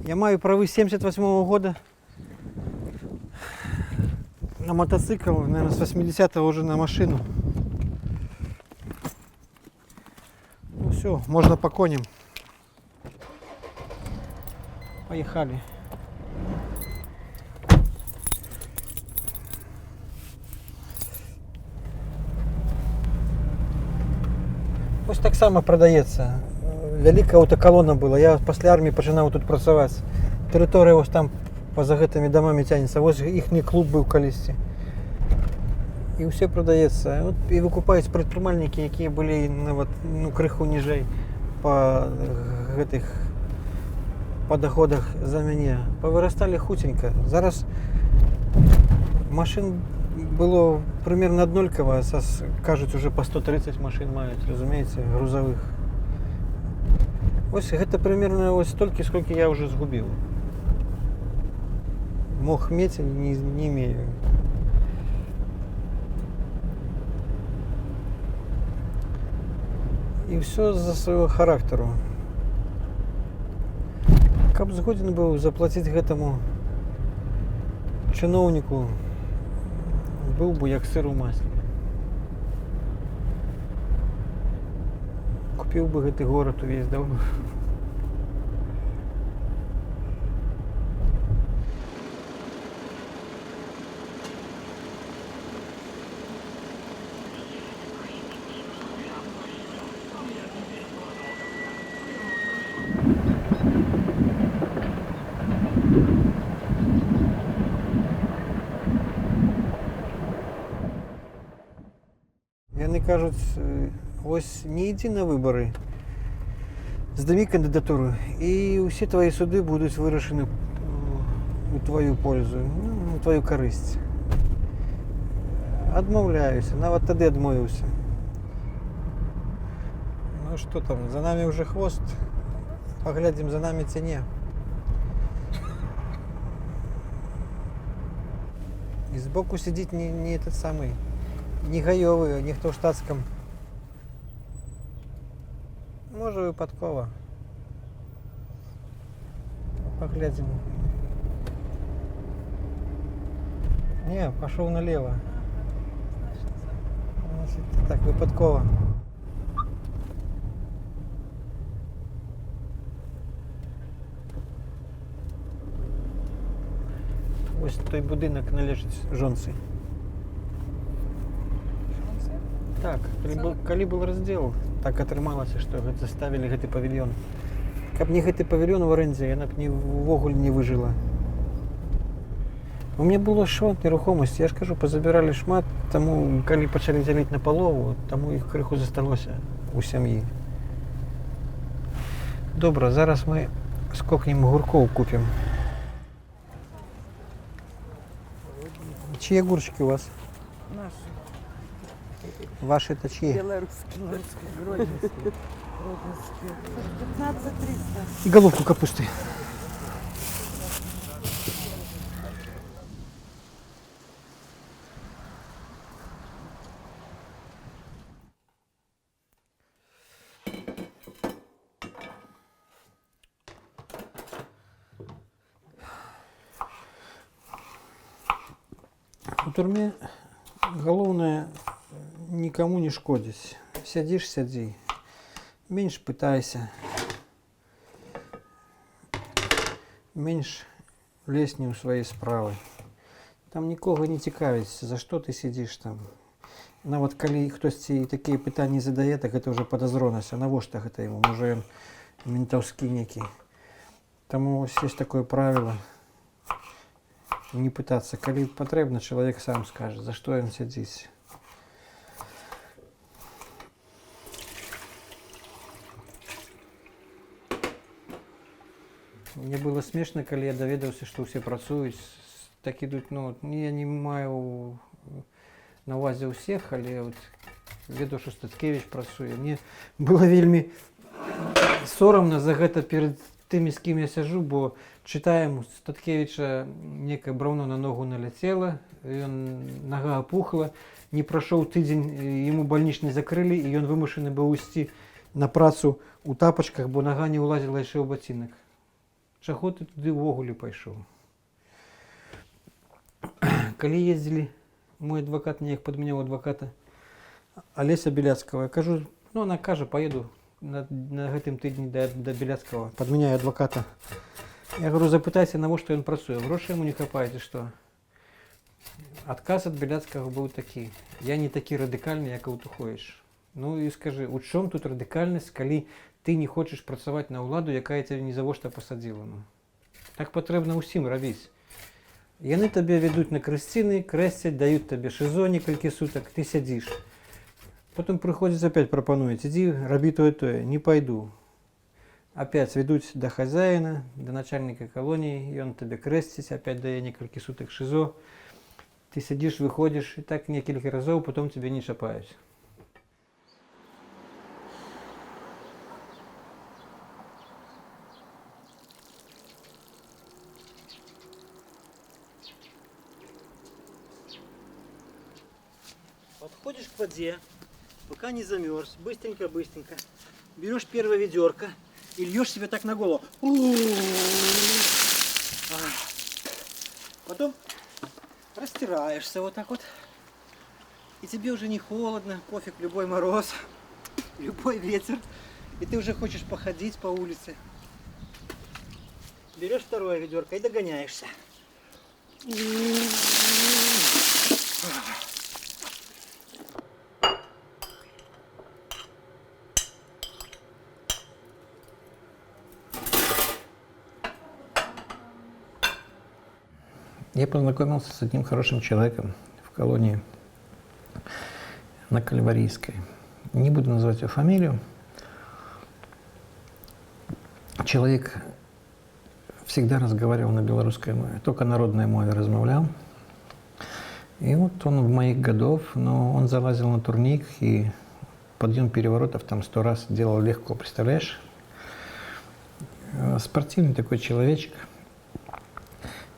Я маю правы 78-го года. На мотоцикл, наверное, с 80-го уже на машину. Ну все, можно по коням. Поехали. Ось так само продається. Велика автоколона була. Я після армії починав тут працювати. Територія ось там поза гэтымі домами тянется. Ось їхній клуб був колись. І все продається. От і викупаються предпринимальники, які були криху ніжей по доходах за мене. Повиростали хутенько. Зараз машин було примерно однольково, а зараз, кажуть, уже по 130 машин мають, розумієте, грузових. Ось це примерно ось стільки, скільки я вже згубив. Мог мати, не маю. І все за свого характеру. Каб згоден був заплатити гэтому чиновнику, був би як сир у маслі. Купив би гэты город увесь давно. Яны кажуть, ось не йди на вибори, здамі кандидатуру, і усі твої суди будуть вирішені у твою пользу, у твою користь. Відмовляюся, навіть тоді відмовився. Ну що там, за нами вже хвост, поглядим, за нами ціні. І збоку сидить не этот самый. Не гайовий, ніхто в штатському. Може випадково. Поглядим. Не, пішов наліво. Значить, так, випадково. Ось той будинок належить жонці. Так, калі был раздел, так атрымалася, што заставілі гэты павільён. Каб не гэты павільён в арендзе, яна б увогуле не выжыла. У меня было шмат нерухомасці, я ж кажу, позабіралі шмат, таму калі пачалі дзяліць на палову, таму іх крыху засталося у сям'і. Добра, зараз мы скокнем огуркоў купім. Чьи огурчики у вас? Наши. Ваши это чьи? Белорусские. Гродненские. 15-300. И головку капусты. У турме головное никому не шкодить. Сядишь, сяди. Меньше пытайся. Меньше лезь не у своей справы. Там никого не цікавить, за что ты сидишь там. Нават калі хтось такие пытанні задае, так это уже подозронность. А навошта гэта ему? Може он ментовский некий. Тому есть такое правило. Не пытаться. Калі потребно, человек сам скажет, за что он сидит. Мне было смешно, калі я даведаўся, што ўсе працуюць. Так ідуць, ну, я не маю на увазе ўсіх, але вот ведаў, што Статкевич працуе. Мне было вельмі сорамна за гэта перед тымі, з кім я сяджу, бо читаем у Статкевича, некое браўно на ногу наляцела, нога опухла, не пройшоў тыдзень, ему больничный закрыли, и он вымушаны быў ісці на працу у тапочках, бо нога не улазила яшчэ ў ботинок. Чаго ты туды ўвогуле пайшоў? Калі ездзілі, мой адвакат неяк падмяняў адваката Алеся Беляцкага. Я кажу, ну она кажа, поеду на гэтым тыдні да Беляцкага, падмяняю адваката. Я говорю, запытайся, навошта ён працуе, грошай яму не хапае ці што? Адказ ад Беляцкага быў такі: я не такі радыкальны, як аўтухоіш. Ну і скажы, у чым тут радыкальнасць, калі ты не хочаш працаваць на ўладу, якая цябе ні за што пасадзіла? Ну, так патрэбна ўсім рабіць. Яны табе ведуць на крысціны, крэсцяць, даюць табе шызо некалькі сутак, ты сядзіш. Потым прыходзіць, опять прапануюць, ідзі, рабі тое-тое, не пайду. Опять ведуць да хазяіна, да начальніка калоніі, ён табе крэсціць, опять дае некалькі сутак шызо. Ты сядзіш, выходзіш, і так некалькі разоў, потом тебе не чапаюць. Подходишь к воде, пока не замерз, быстренько-быстренько. Берешь первое ведерко и льешь себе так на голову. Потом растираешься вот так вот. И тебе уже не холодно, пофиг, любой мороз, любой ветер. И ты уже хочешь походить по улице. Берешь второе ведерко и догоняешься. Я познакомился с одним хорошим человеком в колонии на Кальварийской. Не буду называть его фамилию. Человек всегда разговаривал на белорусской мове, только народной мове размовлял. И вот он в моих годов, но он залазил на турник и подъем переворотов там 100 раз делал легко, представляешь? Спортивный такой человечек.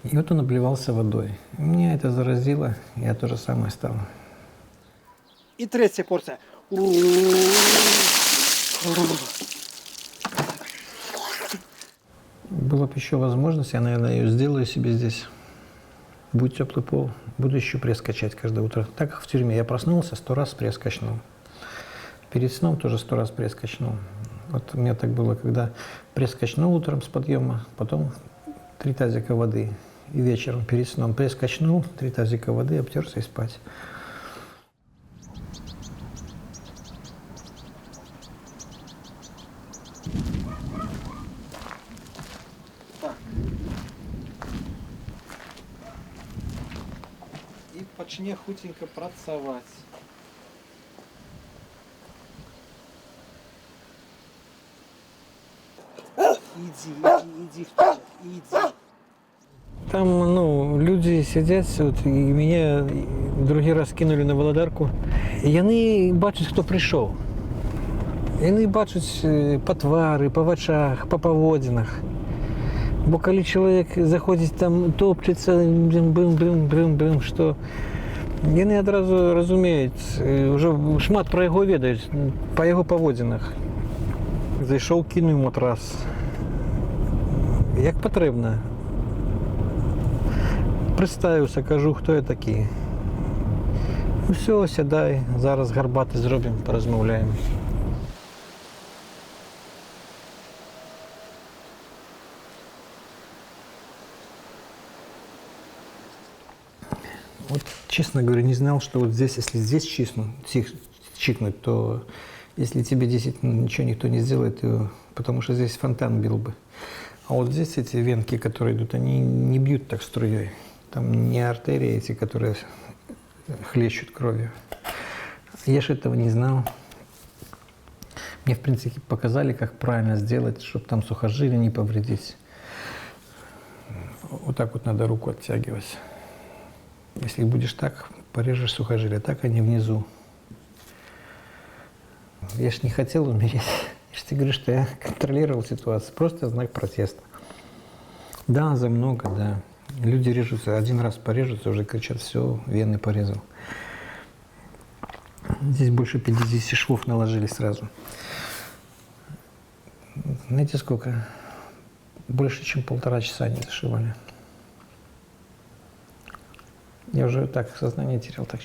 И вот он обливался водой. Меня это заразило, я то же самое стал. И третья порция. Была бы еще возможность, я, наверное, ее сделаю себе здесь. Будет теплый пол, буду еще пресс качать каждое утро. Так как в тюрьме я проснулся, 100 раз пресс качнул. Перед сном тоже 100 раз пресс качнул. Вот у меня так было, когда пресс качнул утром с подъема, потом 3 тазика воды. И вечером перед сном пресс качнул, 3 тазика воды, обтерся и спать. Так. И почне хутенько працаваць. Иди в туалет, иди. Там, ну, люди сидят, вот, и меня другий раз кинули на Володарку. І яны бачаць, хто прыйшоў. Яны бачаць па твары, па вачах, па паводзінах. Бо калі чалавек заходзіць там, топчецца, брым-брым-брым-брым, што яны адразу разумеюць, ўжо шмат пра яго ведаюць, па яго паводзінах. Зайшоў, кінуў матрас. Як патрэбна. Прыставіўся, кажу, хто я такі. Ну все, сядай, зараз гарбаты зробім, паразмаўляем. Вот, честно говоря, не знал, что вот здесь, если здесь чикнуть, то если тебе 10 ничего никто не сделает, то, потому что здесь фонтан бил бы. А вот здесь эти венки, которые идут, они не бьют так струей. Там не артерии эти, которые хлещут кровью. Я же этого не знал. Мне, в принципе, показали, как правильно сделать, чтобы там сухожилие не повредить. Вот так вот надо руку оттягивать. Если будешь так, порежешь сухожилие, так они внизу. Я ж не хотел умереть. Я же тебе говорю, что я контролировал ситуацию. Просто знак протеста. Да, за много, да. Люди режутся, один раз порежутся, уже кричат, все, вены порезал. Здесь больше 50 швов наложили сразу. Знаете сколько? больше, чем 1,5 часа не зашивали. Я уже так сознание терял, так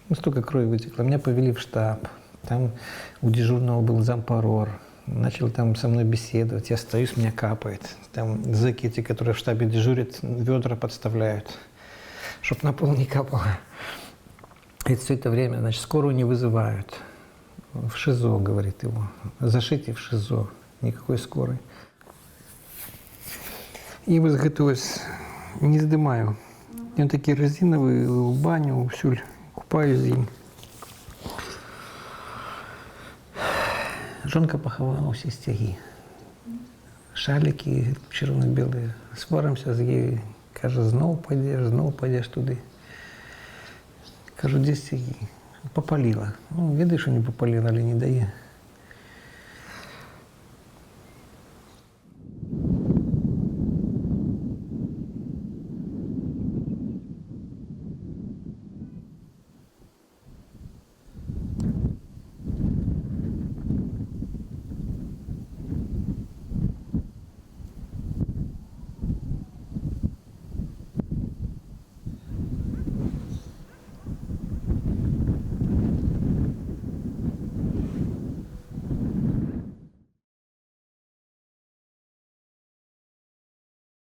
ну, столько крови вытекло. Меня повели в штаб. Там у дежурного был зампорор. Начал там со мной беседовать. Я стою, с меня капает. Там зэки эти, которые в штабе дежурят, ведра подставляют, чтобы на пол не капало. И все это время, значит, скорую не вызывают. В ШИЗО, говорит его. Зашите в ШИЗО. Никакой скорой. И возготовилась. Не здымаю. Я такие резиновые, в баню, всюль, купаюсь зим. Жонка поховала всі стяги. Шалики червоно-білі. Сваримося з її. Каже, знов пойдеш туди. Кажу, де стяги? Попалила. Ну, видиш, що не попалила, але не дає.